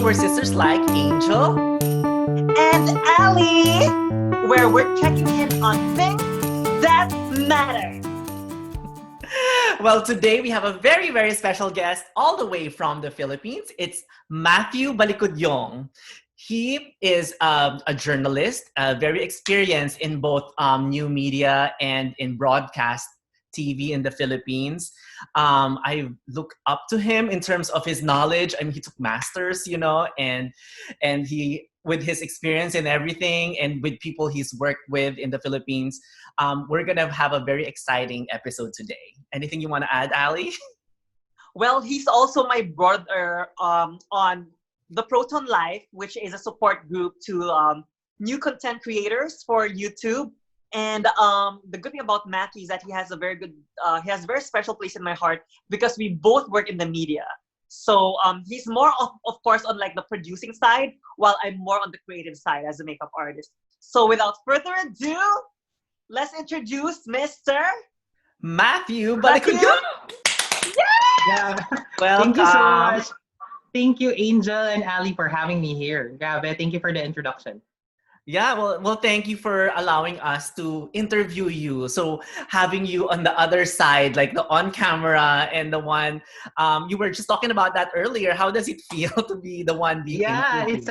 where sisters like Angel and Ally, where we're checking in on things that matter. Well, today we have a very, very special guest all the way from the Philippines. It's Matthew Balicudiong. He is a journalist, very experienced in both new media and in broadcast TV in the Philippines. I look up to him in terms of his knowledge. I mean, he took masters, and he, with his experience and everything, and with people he's worked with in the Philippines, we're gonna have a very exciting episode today. Anything you want to add, Ali? Well, he's also my brother on the Proton Life, which is a support group to new content creators for YouTube. And the good thing about Matthew is that he has a very very special place in my heart because we both work in the media. So he's more of course on like the producing side, while I'm more on the creative side as a makeup artist. So without further ado, let's introduce Mr. Matthew Balicudiong. Yeah. Welcome. Thank you so much. Thank you, Angel and Ali, for having me here. Grabe, thank you for the introduction. Yeah, well, thank you for allowing us to interview you. So having you on the other side, like the on camera and the one, you were just talking about that earlier. How does it feel to be the one being interviewed?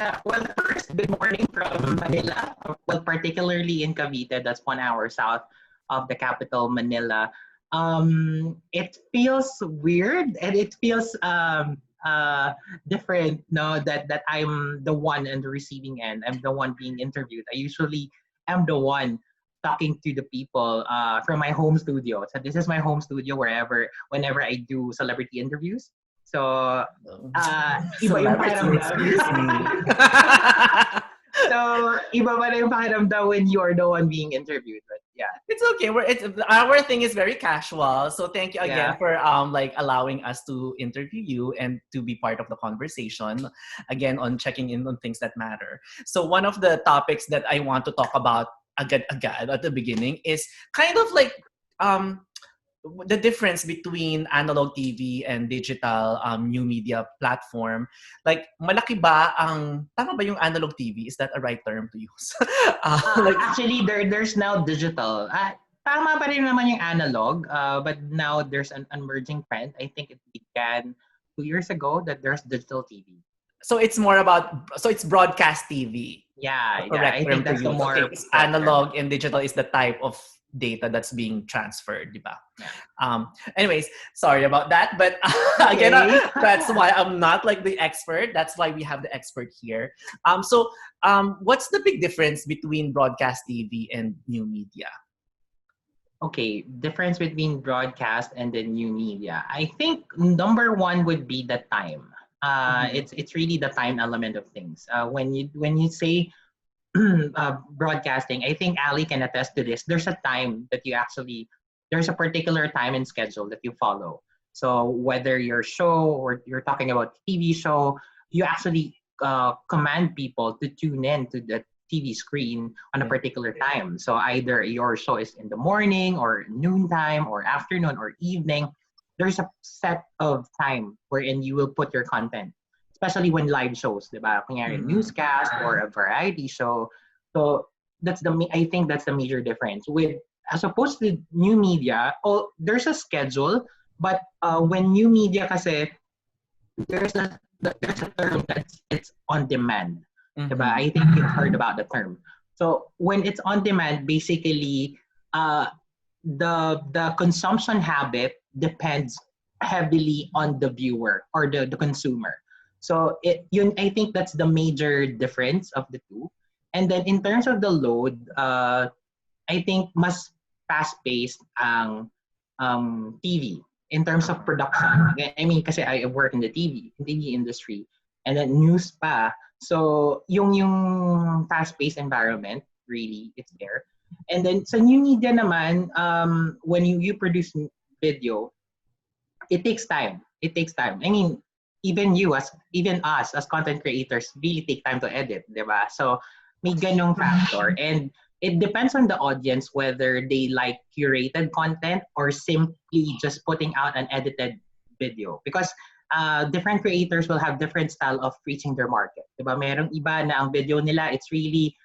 First, good morning from Manila. Well, particularly in Cavite, that's 1 hour south of the capital, Manila. It feels weird and it feels different, no, that I'm the one on the receiving end. I'm the one being interviewed. I usually am the one talking to the people from my home studio. So this is my home studio whenever I do celebrity interviews. So iba yung pakiramdam. So iba pa rin yung pakiramdam when you are the one being interviewed. But yeah, it's okay. Our thing is very casual. So thank you again for like allowing us to interview you and to be part of the conversation again on checking in on things that matter. So one of the topics that I want to talk about agad at the beginning is kind of like the difference between analog TV and digital new media platform. Like, tama ba yung analog TV? Is that a right term to use? Actually, there's now digital. Tama pa rin naman yung analog, but now there's an emerging trend. I think it began 2 years ago that there's digital TV. So it's it's broadcast TV. Yeah, I think that's the more... Okay, analog and digital is the type of data that's being transferred, di ba? Yeah. Anyways, sorry about that, but again, that's why I'm not like the expert. That's why we have the expert here. So what's the big difference between broadcast TV and new media? Okay, difference between broadcast and the new media. I think number one would be the time. It's really the time element of things. When you say broadcasting, I think Ali can attest to this. There's a time that there's a particular time and schedule that you follow. So whether your show or you're talking about TV show, you actually command people to tune in to the TV screen on a particular time. So either your show is in the morning or noontime or afternoon or evening. There's a set of time wherein you will put your content, especially when live shows, diba? Kunyari newscast or a variety show. So I think that's the major difference. As opposed to new media, there's a schedule, but when new media kasi, there's a term it's on demand. Diba? I think you've heard about the term. So when it's on demand, basically the consumption habit depends heavily on the viewer or the consumer. So I think that's the major difference of the two. And then in terms of the load, I think mas fast-paced ang TV in terms of production. I mean, kasi I work in the TV industry and then news pa. So yung fast-paced environment, really, it's there. And then sa new media naman, when you produce video, it takes time. I mean, even us as content creators really take time to edit, diba? So may ganong factor. And it depends on the audience whether they like curated content or simply just putting out an edited video. Because different creators will have different style of reaching their market. Diba? Merong iba na ang video nila, it's really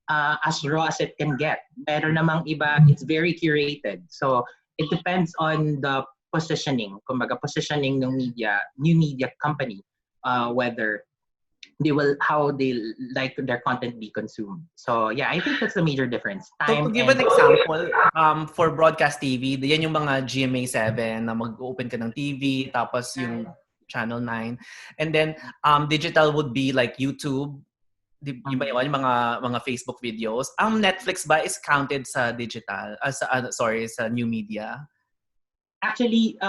as raw as it can get. Meron namang iba, it's very curated. So it depends on the positioning, kumbaga positioning ng new media company, whether how they like their content be consumed. So yeah, I think that's the major difference. So to give an example, for broadcast TV, yan yung mga GMA7 na mag-open ka ng TV, tapos yung Channel 9. And then digital would be like YouTube, yung mga Facebook videos. Netflix ba is counted sa digital, sa new media? Actually,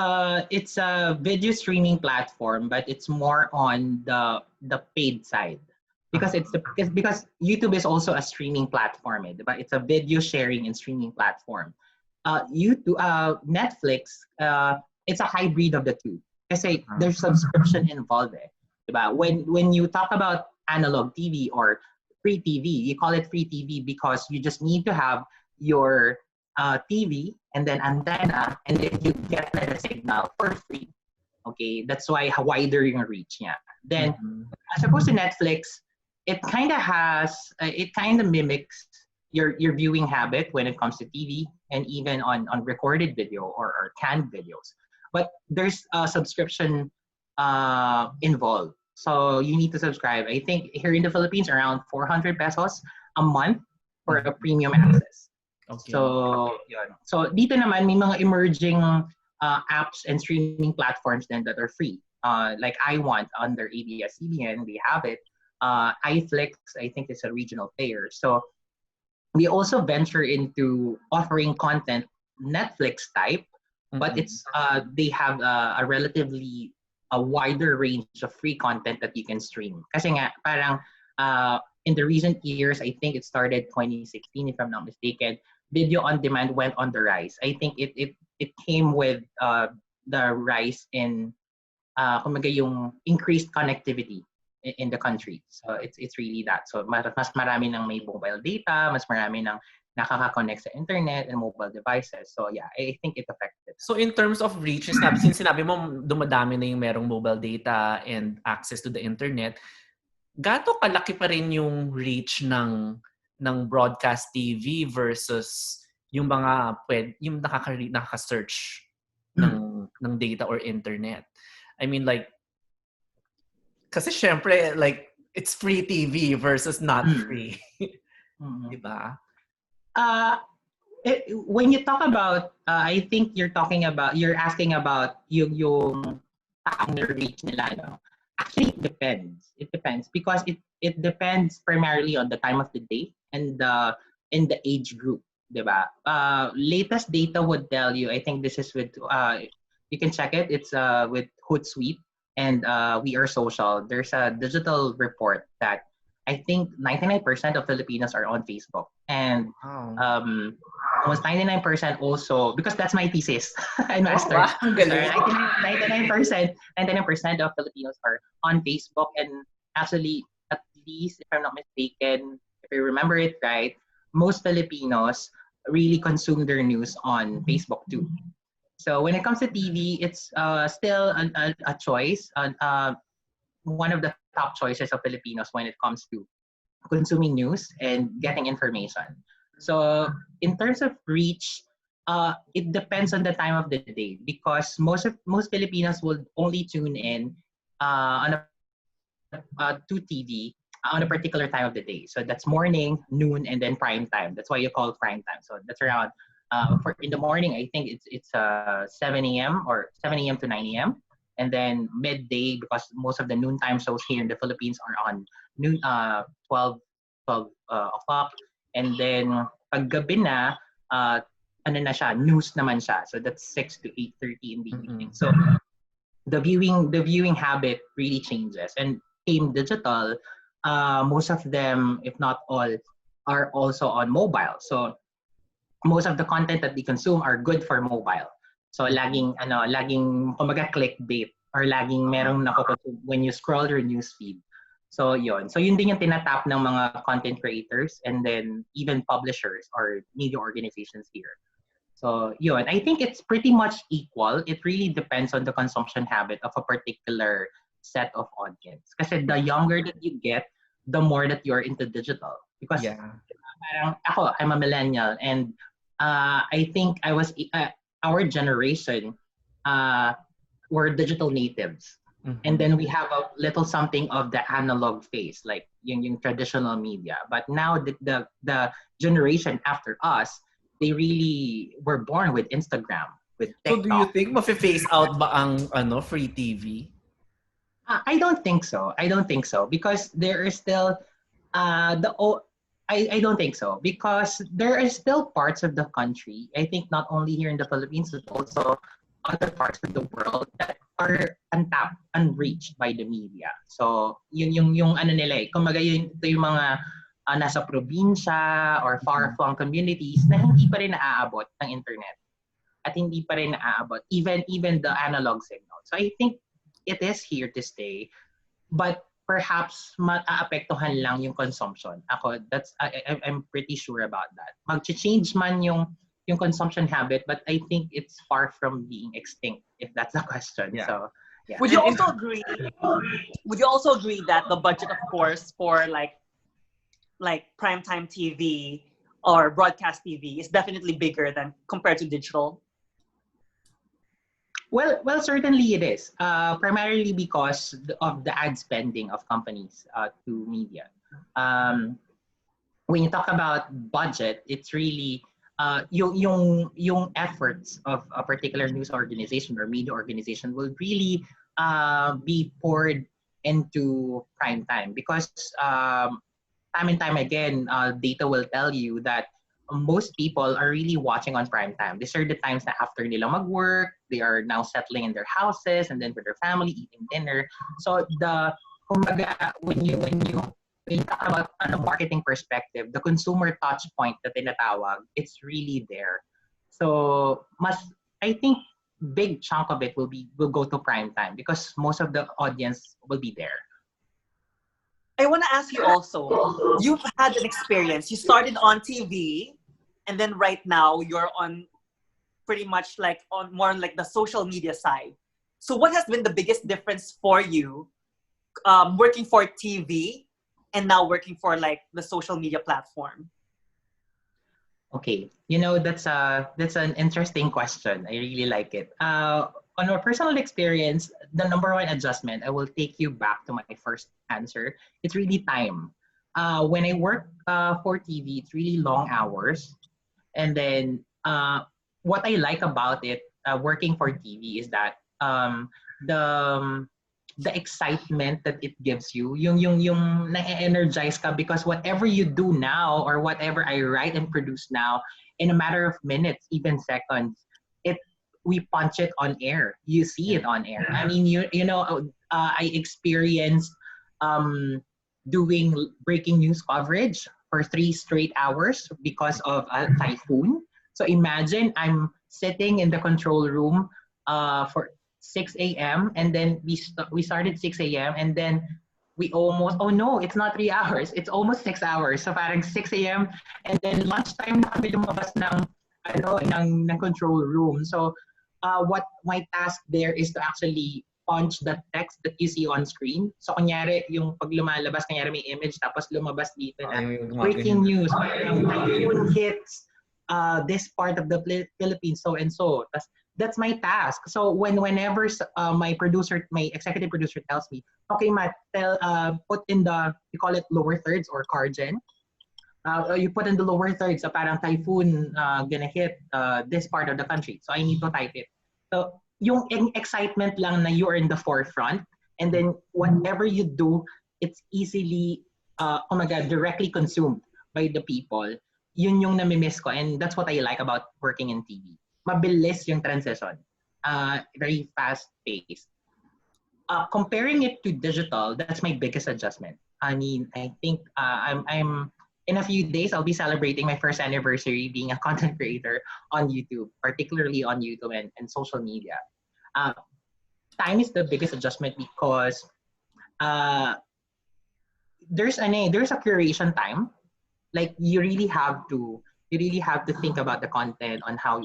it's a video streaming platform, but it's more on the paid side because because YouTube is also a streaming platform, but it's a video sharing and streaming platform. Netflix, it's a hybrid of the two. Kasi there's subscription involved, diba? When you talk about analog TV or free TV, you call it free TV because you just need to have your TV and then antenna, and then you get the signal for free. Okay, that's why wider yung reach niya. Then, as opposed to Netflix, it kind of mimics your viewing habit when it comes to TV and even on recorded video or canned videos. But there's a subscription involved. So you need to subscribe. I think here in the Philippines, around 400 pesos a month for a premium access. Okay. So, yun. So dito naman may mga emerging apps and streaming platforms then that are free. Like iWant under ABS-CBN, we have it. iFlix, I think it's a regional player. So we also venture into offering content Netflix type, but it's they have a relatively a wider range of free content that you can stream. Kasi nga, parang in the recent years, I think it started 2016, if I'm not mistaken, video on demand went on the rise. I think it came with the rise in kumaga yung increased connectivity in the country. So it's really that. So mas marami ng may mobile data, mas marami ng nakaka-connect sa internet and mobile devices. So yeah, I think it affected. So in terms of reach, since sinabi mo dumadami na yung merong mobile data and access to the internet, gaano kalaki pa rin yung reach ng broadcast TV versus yung mga yung nakaka-search ng data or internet? I mean, like, kasi syempre, like, it's free TV versus not free. Diba? When you talk about, I think you're asking about yung taong reach nila, no? Actually, it depends. It depends because it depends primarily on the time of the day and in the age group, diba? Latest data would tell you, I think this is with, you can check it, it's with Hootsuite and We Are Social. There's a digital report that I think 99% of Filipinos are on Facebook. And almost 99% also, because that's my thesis and master's. Oh, wow. 99% of Filipinos are on Facebook. And actually, at least, if I'm not mistaken, if I remember it right, most Filipinos really consume their news on Facebook too. So when it comes to TV, it's still a choice. One of the top choices of Filipinos when it comes to consuming news and getting information. So in terms of reach, it depends on the time of the day because most Filipinos will only tune in to TV on a particular time of the day. So that's morning, noon, and then prime time. That's why you call prime time. So that's around in the morning. I think it's 7 a.m. or 7 a.m. to 9 a.m. And then midday, because most of the noontime shows here in the Philippines are on noon, 12 o'clock. And then pag gabi na, ano na siya, news naman siya. So that's 6 to 8:30 in the evening. So the viewing habit really changes. And in digital, most of them, if not all, are also on mobile. So most of the content that they consume are good for mobile. So laging kumbaga clickbait or laging merong nakokonsume when you scroll your newsfeed. So yun. So yun din yung tinatap ng mga content creators and then even publishers or media organizations here. So yun, I think it's pretty much equal. It really depends on the consumption habit of a particular set of audience. Kasi the younger that you get, the more that you're into digital. Because Yeah. parang ako, I'm a millennial, and I think our generation were digital natives. And then we have a little something of the analog phase, like yung traditional media. But now the generation after us, they really were born with Instagram, with So do you TikTok. think mafe-phase out ba ang free TV? I don't think so. I don't think so because there is still I don't think so because there are still parts of the country. I think not only here in the Philippines but also other parts of the world that are untapped, unreached by the media. So yung ano nila kumbaga ito yung mga nasa probinsya or far-flung communities na hindi pa rin naaabot ng internet at hindi pa rin naaabot even the analog signal. So I think it is here to stay, but perhaps maaapektuhan lang yung consumption. I'm pretty sure about that. Mag-change man yung consumption habit, but I think it's far from being extinct, if that's the question. Yeah. So, yeah. Would you also agree? Would you also agree that the budget, of course, for like primetime TV or broadcast TV is definitely bigger than compared to digital? Well, certainly it is. Primarily because of the ad spending of companies to media. When you talk about budget, it's really yung efforts of a particular news organization or media organization will really be poured into prime time because time and time again, data will tell you that most people are really watching on prime time. These are the times that after nila mag-work, they are now settling in their houses and then with their family eating dinner. So kumbaga, when you talk about a marketing perspective, the consumer touch point na tinatawag, it's really there. So I think big chunk of it will go to prime time because most of the audience will be there. I want to ask you also, you've had an experience. You started on TV, and then right now you're on pretty much like on more like the social media side. So what has been the biggest difference for you working for TV and now working for like the social media platform? Okay, that's an interesting question. I really like it. On our personal experience, the number one adjustment, I will take you back to my first answer. It's really time. When I work for TV, it's really long hours. And then what I like about it, working for TV, is that the excitement that it gives you, yung na-energize ka because whatever you do now or whatever I write and produce now, in a matter of minutes, even seconds, we punch it on air. You see it on air. I mean, I experienced doing breaking news coverage for 3 straight hours because of a typhoon. So imagine I'm sitting in the control room for 6 a.m. and then we started 6 a.m. and then we almost, oh no, it's not 3 hours. It's almost 6 hours. So parang 6 a.m. and then lunchtime na kami lumabas ng control room. So what my task there is to actually punch the text that you see on screen. So kunyari, yung pag lumalabas, kunyari may image, tapos lumabas dito na breaking news, typhoon hits this part of the Philippines, so and so. That's my task. So whenever my executive producer tells me, okay, Matt, put in you call it lower thirds or cargen. You put in the lower thirds, so parang typhoon gonna hit this part of the country. So I need to type it. So yung excitement lang na you are in the forefront, and then whatever you do, it's easily directly consumed by the people. Yun yung namimiss ko, and that's what I like about working in TV. Mabilis yung transition. Very fast paced. Comparing it to digital, that's my biggest adjustment. I mean, I think I'm in a few days, I'll be celebrating my first anniversary being a content creator on YouTube, particularly on YouTube and social media. Time is the biggest adjustment because there's a curation time. Like you really have to You really have to think about the content on how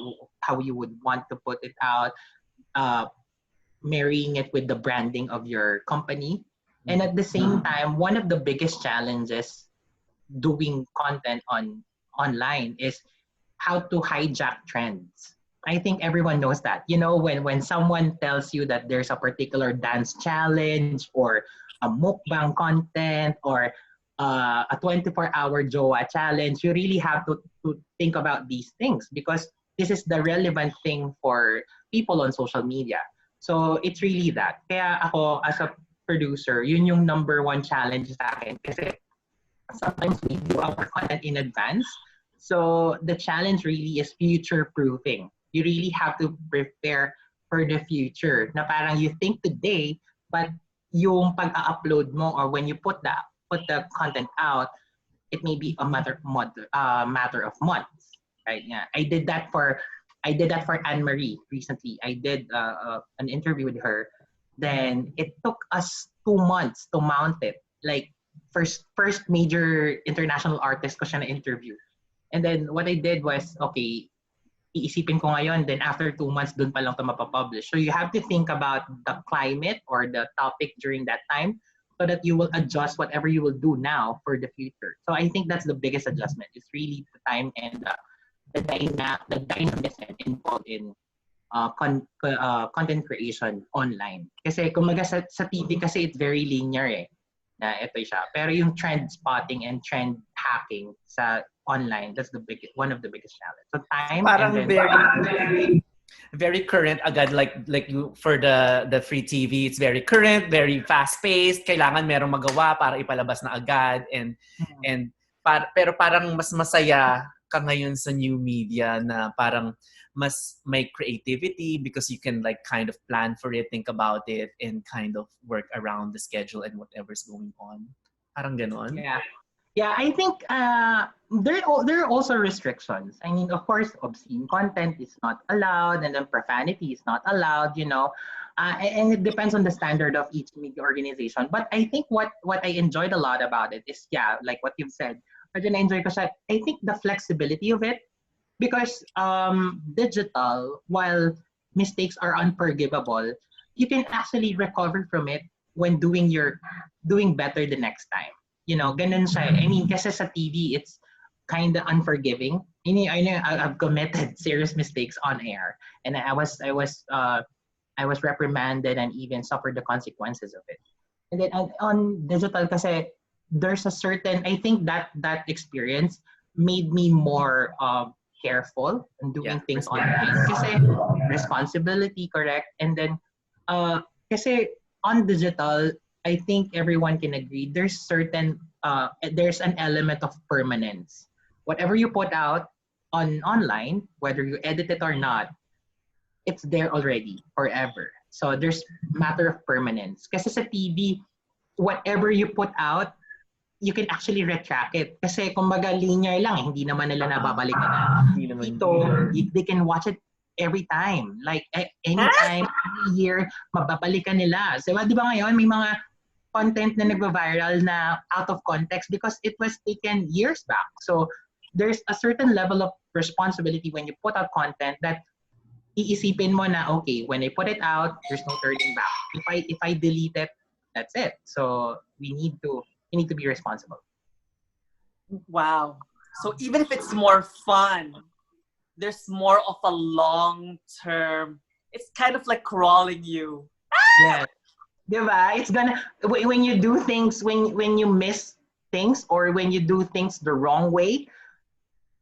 you would want to put it out, marrying it with the branding of your company. And at the same time, one of the biggest challenges doing content online is how to hijack trends. I think everyone knows that. You know, when someone tells you that there's a particular dance challenge or a mukbang content or a 24-hour Joa challenge, you really have to think about these things because this is the relevant thing for people on social media. So it's really that. Kaya ako as a producer, yun yung number one challenge sa akin kasi sometimes we do our content in advance. So the challenge really is future proofing. You really have to prepare for the future. Na parang you think today, but yung pag-upload mo or when you put the content out, it may be a matter of months. Right? Yeah, I did that for Anne Marie recently. I did an interview with her. Then it took us 2 months to mount it. Like first major international artist ko siya na interview. And then what I did was, okay, iisipin ko ngayon, then after 2 months, dun pa lang ito mapapublish. So you have to think about the climate or the topic during that time so that you will adjust whatever you will do now for the future. So I think that's the biggest adjustment. It's really the time and the dynamism involved in content creation online. Kasi kumaga sa TV kasi it's very linear na ito siya. Pero yung trend spotting and trend hacking sa online, that's one of the biggest challenges. So time Parang and then very current agad like you for the free TV, it's very current, very fast paced. Kailangan merong magawa para ipalabas na agad pero parang mas masaya ka ngayon sa new media na parang mas may creativity because you can like kind of plan for it, think about it, and kind of work around the schedule and whatever's going on. Parang ganon. Yeah, I think there are also restrictions. I mean, of course, obscene content is not allowed, and then profanity is not allowed. You know, and it depends on the standard of each media organization. But I think what I enjoyed a lot about it is like what you've said. I enjoy ko siya. I think the flexibility of it, because digital, while mistakes are unforgivable, you can actually recover from it when doing better the next time. You know, ganun siya. I mean, kasi sa TV, it's kind of unforgiving. I know I've committed serious mistakes on air, and I was reprimanded and even suffered the consequences of it. And then on digital, kasi there's a certain, I think that experience made me more careful in doing things online. Kasi responsibility, correct? And then, kasi on digital, I think everyone can agree there's an element of permanence. Whatever you put out online, whether you edit it or not, it's there already forever. So there's matter of permanence. Kasi sa TV, whatever you put out, you can actually retract it. Kasi kumbaga linear lang, hindi naman nila nababalikan. Dito, they can watch it every time. Like anytime, every year, mababalikan nila. So, di ba ngayon, may mga content na nagva-viral na out of context because it was taken years back. So there's a certain level of responsibility when you put out content that iisipin mo na, okay, when I put it out, there's no turning back. If I delete it, that's it. So we need to be responsible. Wow. So even if it's more fun, there's more of a long term. It's kind of like crawling you. Yeah. Diba? It's gonna, when you do things, when you miss things or when you do things the wrong way,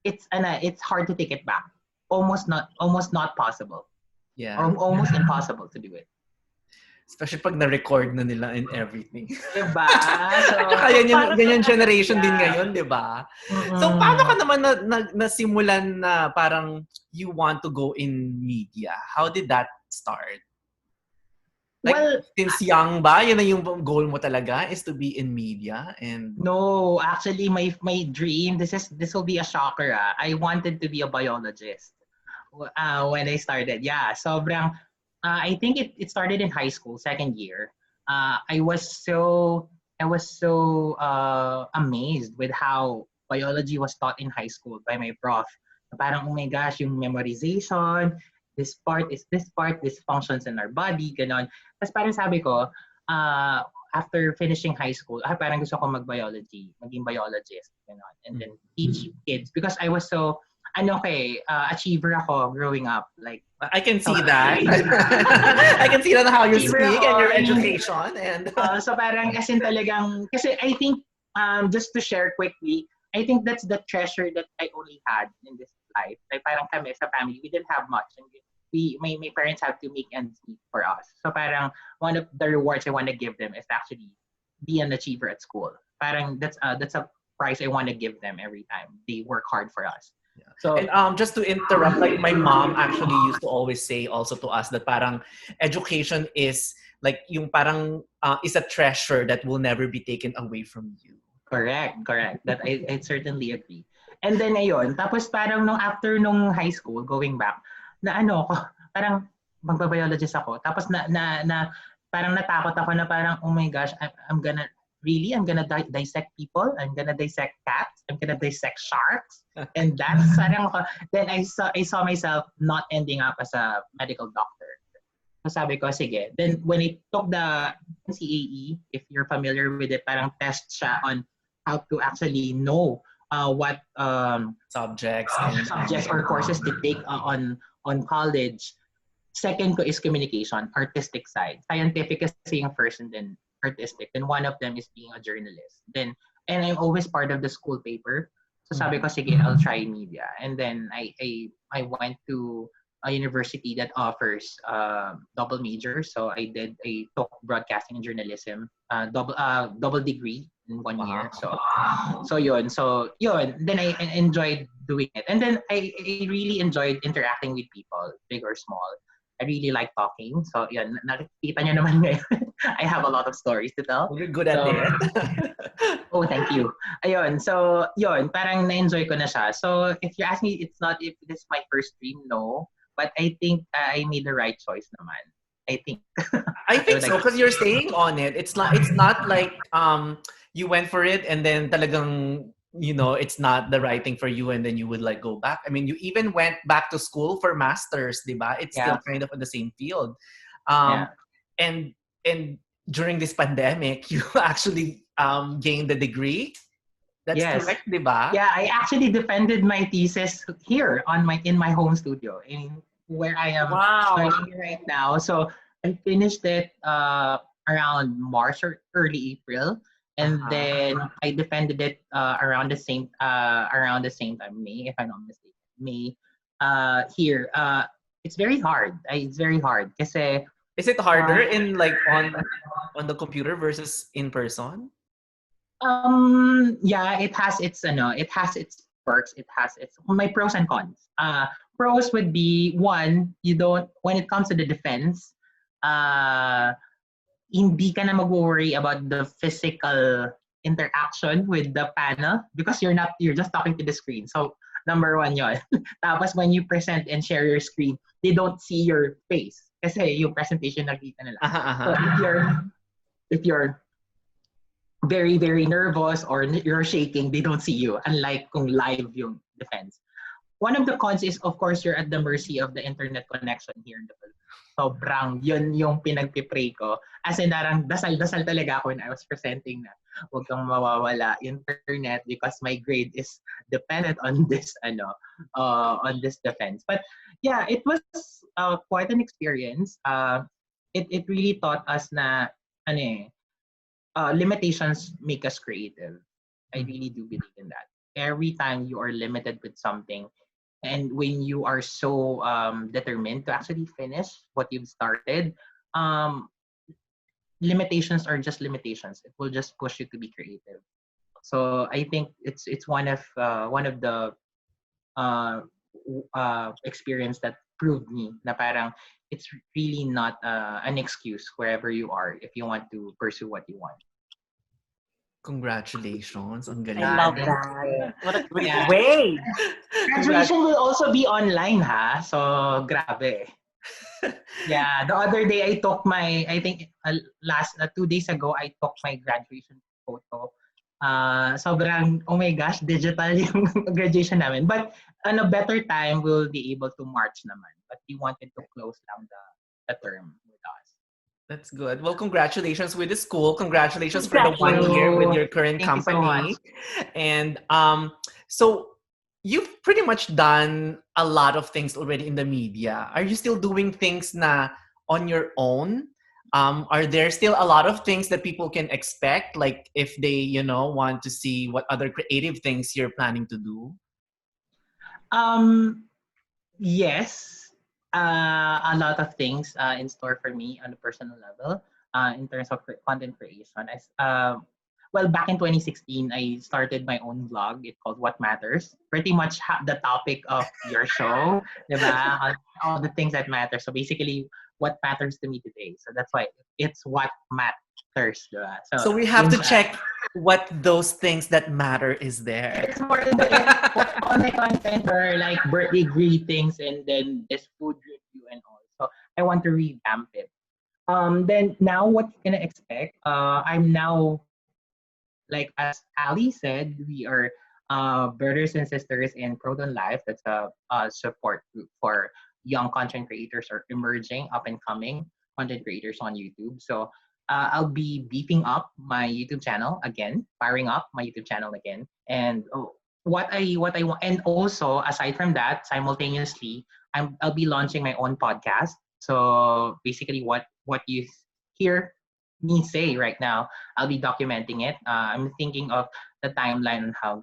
it's hard to take it back. Almost not possible. Yeah. Or almost impossible to do it. Especially pag na-record na nila and everything. Diba? So, kaya ganyan generation din ngayon, diba? Mm-hmm. So, paano ka naman nasimulan na parang you want to go in media? How did that start? Like, well, since young ba, yun na yung goal mo talaga is to be in media? And no, actually, my dream, this will be a shocker. I wanted to be a biologist when I started. Yeah, sobrang, I think it started in high school, second year. I was so amazed with how biology was taught in high school by my prof. Parang, oh my gosh, yung memorization, this part is this part, this functions in our body, ganon. Tapos parang sabi ko, after finishing high school, parang gusto ko mag-biology, maging biologist, ganon. And then teach kids. Because I was so, achiever ako growing up. Like, I can see that. I can see that how you speak and your education. And so parang as in talagang, kasi I think, just to share quickly, I think that's the treasure that I only had in this life. Like parang kami sa family, we didn't have much. And my parents have to make ends meet for us. So parang one of the rewards I want to give them is actually be an achiever at school. Parang that's a prize I want to give them every time they work hard for us. Yeah. So, and just to interrupt, like my mom actually used to always say also to us that parang education is like yung parang is a treasure that will never be taken away from you. Correct. That I certainly agree. And then ayun, tapos parang after nung high school, going back, parang magbabiologist ako. Tapos na parang natakot ako na parang, oh my gosh, I'm gonna dissect people. I'm gonna dissect cats. I'm gonna dissect sharks. And that's parang then I saw myself not ending up as a medical doctor. So sabi ko, sige. Then when I took the NCAE, if you're familiar with it, parang test siya on how to actually know what subjects or courses to take on college. Second ko is communication, artistic side. Scientific kasi yung first and then artistic. Then one of them is being a journalist. And I'm always part of the school paper. So sabi ko, sige, I'll try media. And then I went to a university that offers double major. So I took broadcasting and journalism, double degree in 1 year. So yun. Then I enjoyed doing it. And then I really enjoyed interacting with people, big or small. I really like talking. So yun, nakikita nyo naman ngayon. I have a lot of stories to tell. You're good at it. Oh, thank you. Ayun. So yun, parang na-enjoy ko na siya. So if you ask me, it's not if this is my first dream, no. But I think I made the right choice naman. I think. I think so because you're staying on it. It's not like you went for it and then talagang it's not the right thing for you and then you would like go back. I mean, you even went back to school for masters, diba? It's still kind of in the same field. And during this pandemic, you actually gained the degree. That's correct, diba? Yeah, I actually defended my thesis here in my home studio, in where I am studying right now. So I finished it around March or early April, and then I defended it around the same time, May, if I'm not mistaken. May here. It's very hard. It's very hard. Kasi, is it harder in like on the computer versus in person? Yeah, it has its perks, it has its my pros and cons. Pros would be one, when it comes to the defense, hindi ka na mag-worry about the physical interaction with the panel because you're just talking to the screen. So number one yun. Tapos when you present and share your screen, they don't see your face kasi yung presentation nakita nila. So if you're very, very nervous or you're shaking, they don't see you, unlike kung live yung defense. One of the cons is, of course, you're at the mercy of the internet connection here in the Philippines. Sobrang, yun yung pinagpipray ko. As in, darang dasal-dasal talaga ako when I was presenting na huwag kang mawawala internet because my grade is dependent on this, on this defense. But yeah, it was quite an experience. It really taught us na, limitations make us creative. I really do believe in that. Every time you are limited with something, and when you are so determined to actually finish what you've started, limitations are just limitations. It will just push you to be creative. So I think it's one of the experience that proved me na parang it's really not an excuse wherever you are if you want to pursue what you want. Congratulations. Ang galing. I love that. What a great way. Graduation will also be online, ha? So, grabe. Yeah, the other day I took I think 2 days ago, I took my graduation photo sobrang, oh my gosh, digital yung graduation namin. But on a better time, we'll be able to March naman. But we wanted to close down the term with us. That's good. Well, congratulations with the school. Congratulations for the Thank 1 year with you. your current Thank you so much. company. And so you've pretty much done a lot of things already in the media. Are you still doing things na on your own? Are there still a lot of things that people can expect? Like if they, want to see what other creative things you're planning to do? Um, yes, a lot of things in store for me on a personal level in terms of content creation. Well, back in 2016, I started my own vlog. It's called What Matters. Pretty much the topic of your show, diba? All the things that matter. So basically, what matters to me today. So that's why it's What Matters, diba? So we have to check what those things that matter is there. It's more than all my content are like birthday greetings and then this food review and all. So I want to revamp it. Then now what you gonna expect? I'm now, like as Ali said, we are brothers and sisters in Proton Life. That's a support group for young content creators or emerging, up and coming content creators on YouTube. So I'll be beefing up my YouTube channel again, firing up my YouTube channel again, and what I want, and also aside from that, simultaneously, I'll be launching my own podcast. So basically, what you hear me say right now, I'll be documenting it. I'm thinking of the timeline on how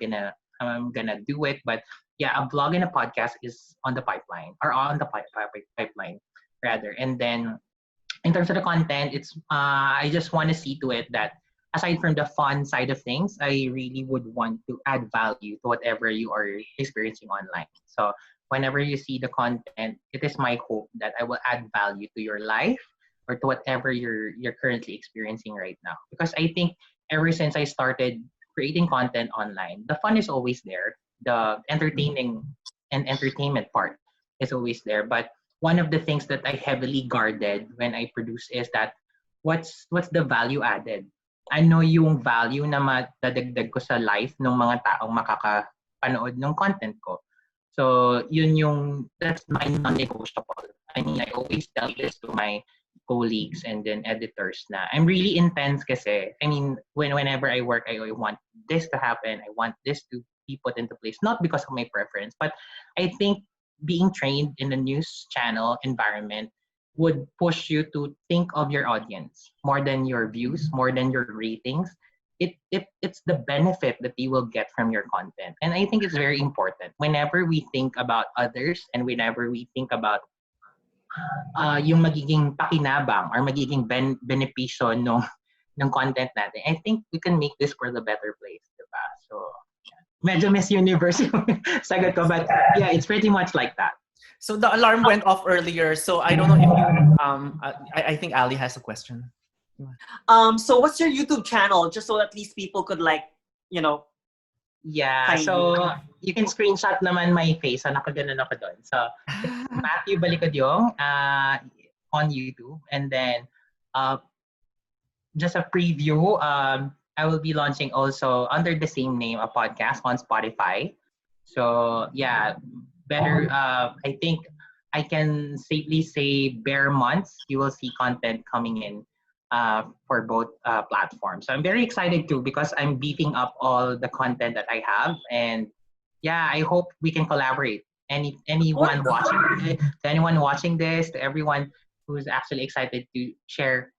I'm gonna do it, but yeah, a blog and a podcast is on the pipeline, or on the pipeline rather. And then in terms of the content, it's I just want to see to it that aside from the fun side of things, I really would want to add value to whatever you are experiencing online. So whenever you see the content, it is my hope that I will add value to your life or to whatever you're currently experiencing right now. Because I think ever since I started creating content online, the fun is always there. The entertaining and entertainment part is always there. But one of the things that I heavily guarded when I produce is that what's the value added? Ano yung value na madadagdag ko sa life ng mga taong makakapanood ng content ko? So that's my non-negotiable. I mean, I always tell this to my colleagues and then editors na I'm really intense kasi. I mean, whenever I work, I want this to happen. I want this to be put into place, not because of my preference, but I think being trained in the news channel environment would push you to think of your audience more than your views, more than your ratings. It's the benefit that you will get from your content. And I think it's very important. Whenever we think about others and whenever we think about yung magiging pakinabang or magiging benepisyo ng content natin, I think we can make this world a better place, diba? So, yeah. Medyo Miss Universe yung sagot ko, but yeah, it's pretty much like that. So the alarm went off earlier, so I don't know if you, I think Ali has a question. So what's your YouTube channel? Just so at least people could Yeah, so you can screenshot naman my face. So nakaganon ako doon. So it's Matthew Balicudiong on YouTube. And then just a preview, I will be launching also under the same name a podcast on Spotify. So yeah, better I think I can safely say bare months you will see content coming in for both platforms. So I'm very excited too because I'm beefing up all the content that I have, and yeah, I hope we can collaborate. Anyone watching this, to everyone who's actually excited to share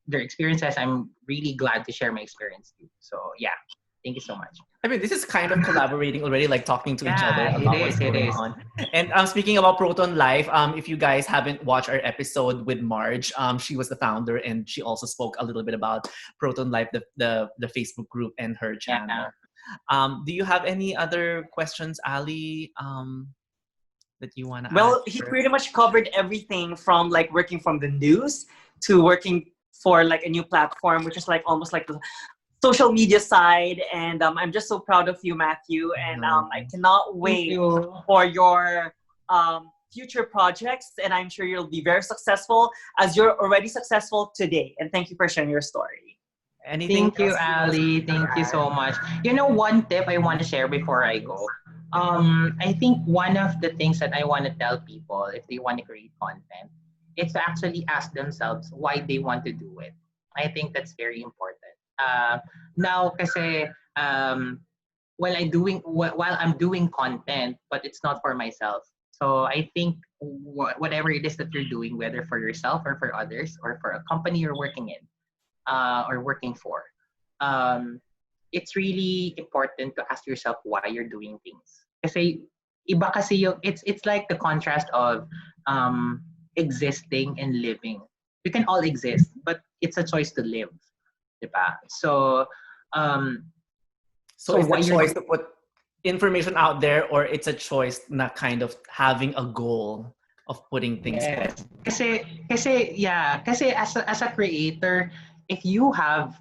their experiences, I'm really glad to share my experience too. So yeah, thank you so much. I mean, this is kind of collaborating already, like talking to each other about what's going on. And speaking about Proton Life, if you guys haven't watched our episode with Marge, she was the founder and she also spoke a little bit about Proton Life, the Facebook group and her channel. Yeah. Do you have any other questions, Ali, that you want to Well, he pretty much covered everything from like working from the news to working for like a new platform, which is like almost like the social media side. And I'm just so proud of you, Matthew. And I cannot wait for your future projects. And I'm sure you'll be very successful as you're already successful today. And thank you for sharing your story. Anything Thank you, else you want Ali. to Thank you add? so much. One tip I want to share before I go. I think one of the things that I want to tell people if they want to create content is to actually ask themselves why they want to do it. I think that's very important. Now, kasi while I'm doing content, but it's not for myself. So I think whatever it is that you're doing, whether for yourself or for others or for a company you're working in, or working for, um, it's really important to ask yourself why you're doing things. Kasi iba kasi it's like the contrast of um, existing and living. We can all exist, but it's a choice to live, diba? So um, So so is the why you're choice to put information out there, or it's a choice na kind of having a goal of putting things out? Yes. Kasi as a creator, if you have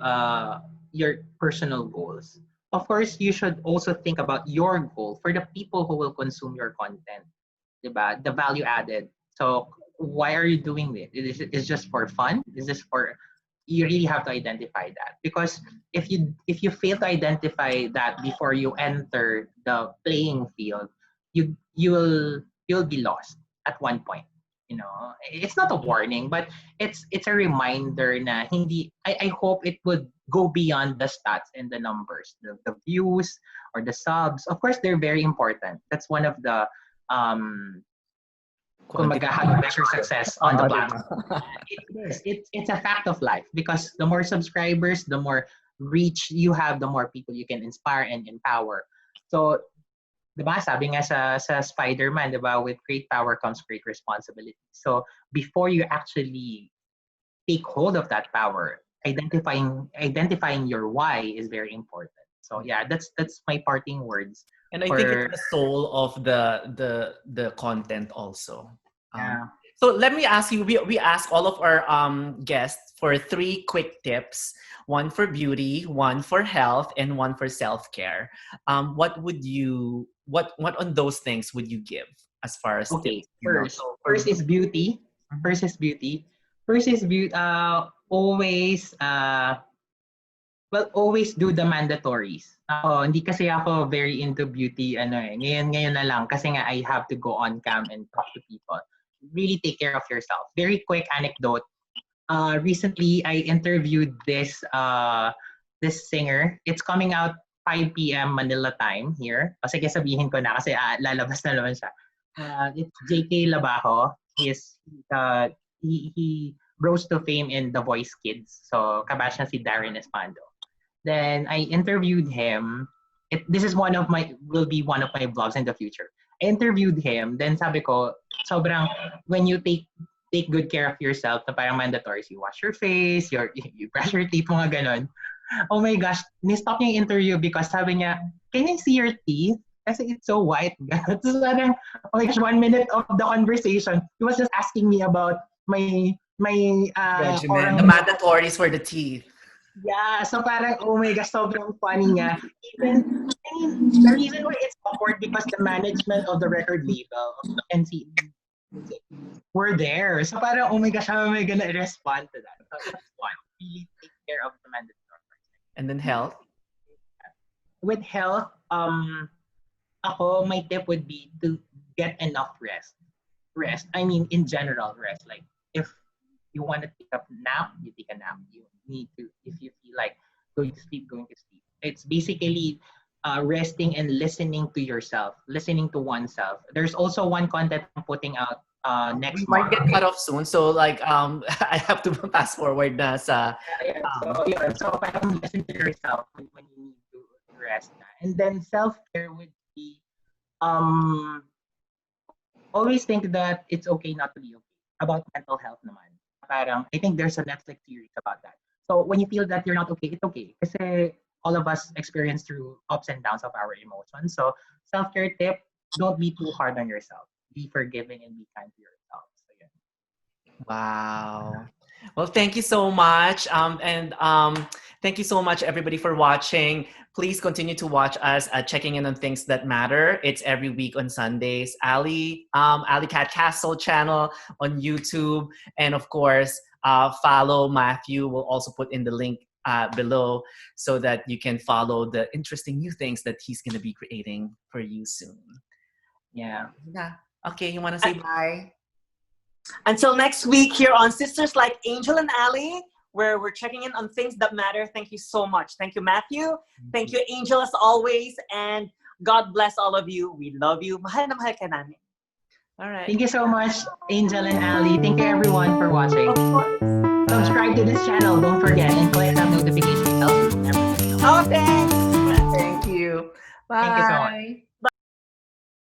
your personal goals, of course you should also think about your goal for the people who will consume your content, 'di ba? The value added. So why are you doing it? Is just for fun? Is this for you really have to identify that because if you fail to identify that before you enter the playing field, you'll be lost at one point. It's not a warning, but it's a reminder na hindi. I hope it would go beyond the stats and the numbers, the views or the subs. Of course, they're very important. That's one of the kumbaga, how you measure success on the Oo, platform. diba? It's a fact of life because the more subscribers, the more reach you have, the more people you can inspire and empower. So, 'di ba, sabi nga sa Spider-Man, 'di ba, with great power comes great responsibility. So, before you actually take hold of that power, identifying your why is very important. So, yeah, that's my parting words And I think it's for the soul of the content also. Um, yeah. so let me ask you, we ask all of our guests for 3 quick tips, one for beauty, one for health, and one for self-care. What on those things would you give as far as Okay, tips? So for first is beauty. Mhm. First is beauty. First is beauty. Always, always do the mandatories. Ako, hindi kasi ako very into beauty, ngayon na lang, kasi nga I have to go on cam and talk to people. Really take care of yourself. Very quick anecdote. Recently, I interviewed this singer. It's coming out 5 p.m. Manila time here. O sige, sabihin ko na kasi lalabas na naman siya. It's JK Labajo. Uh, he rose to fame in The Voice Kids. So, kabash na si Darren Espando. Then I interviewed him. This is will be one of my vlogs in the future. I interviewed him. Then sabi ko, sobrang when you take good care of yourself, na parang mandatory, you wash your face, you brush your teeth, mga ganon. Oh my gosh, ni-stop niya yung interview because sabi niya, can I see your teeth? Kasi it's so white. So parang, oh my gosh, 1 minute of the conversation, he was just asking me about my regimen, orang. the mandatories for the teeth. Yeah, so parang, oh my gosh, sobrang funny nga. The reason why it's awkward because the management of the record label of NC were there. So parang, oh my gosh, how am I gonna respond to that? So that's one. Really take care of the mandatory. And then health. With health, my tip would be to get enough rest. I mean, in general, rest. Like, if you want to take a nap, you take a nap. You need to, if you feel like going to sleep. It's basically resting and listening to yourself, listening to oneself. There's also one content I'm putting out We next might month. get cut off soon, so like I have to fast forward na sa So parang listen to yourself when you need to rest. And then self-care would be um always think that it's okay not to be okay. About mental health naman. Parang, I think there's a Netflix series about that. So when you feel that you're not okay, it's okay. Kasi all of us experience through ups and downs of our emotions. So self-care tip, don't be too hard on yourself. Be forgiving and be kind to yourself. So yeah. Wow. Well, thank you so much. And thank you so much, everybody, for watching. Please continue to watch us at Checking In on Things That Matter. It's every week on Sundays. AllyCat Castle channel on YouTube. And of course, follow Matthew. We'll also put in the link below so that you can follow the interesting new things that he's going to be creating for you soon. Yeah. Yeah. Okay, you want to say bye? Until next week here on Sisters Like Angel and Ally, where we're checking in on things that matter. Thank you so much. Thank you, Matthew. Thank you, Angel, as always. And God bless all of you. We love you. Mahal na mahal ka namin. All right. Thank you so much, Angel and Ali. Thank you everyone for watching. Subscribe to this channel, don't forget, and click that notification bell so you never miss. Oh, thanks. Thank you. Bye. Thank you so much.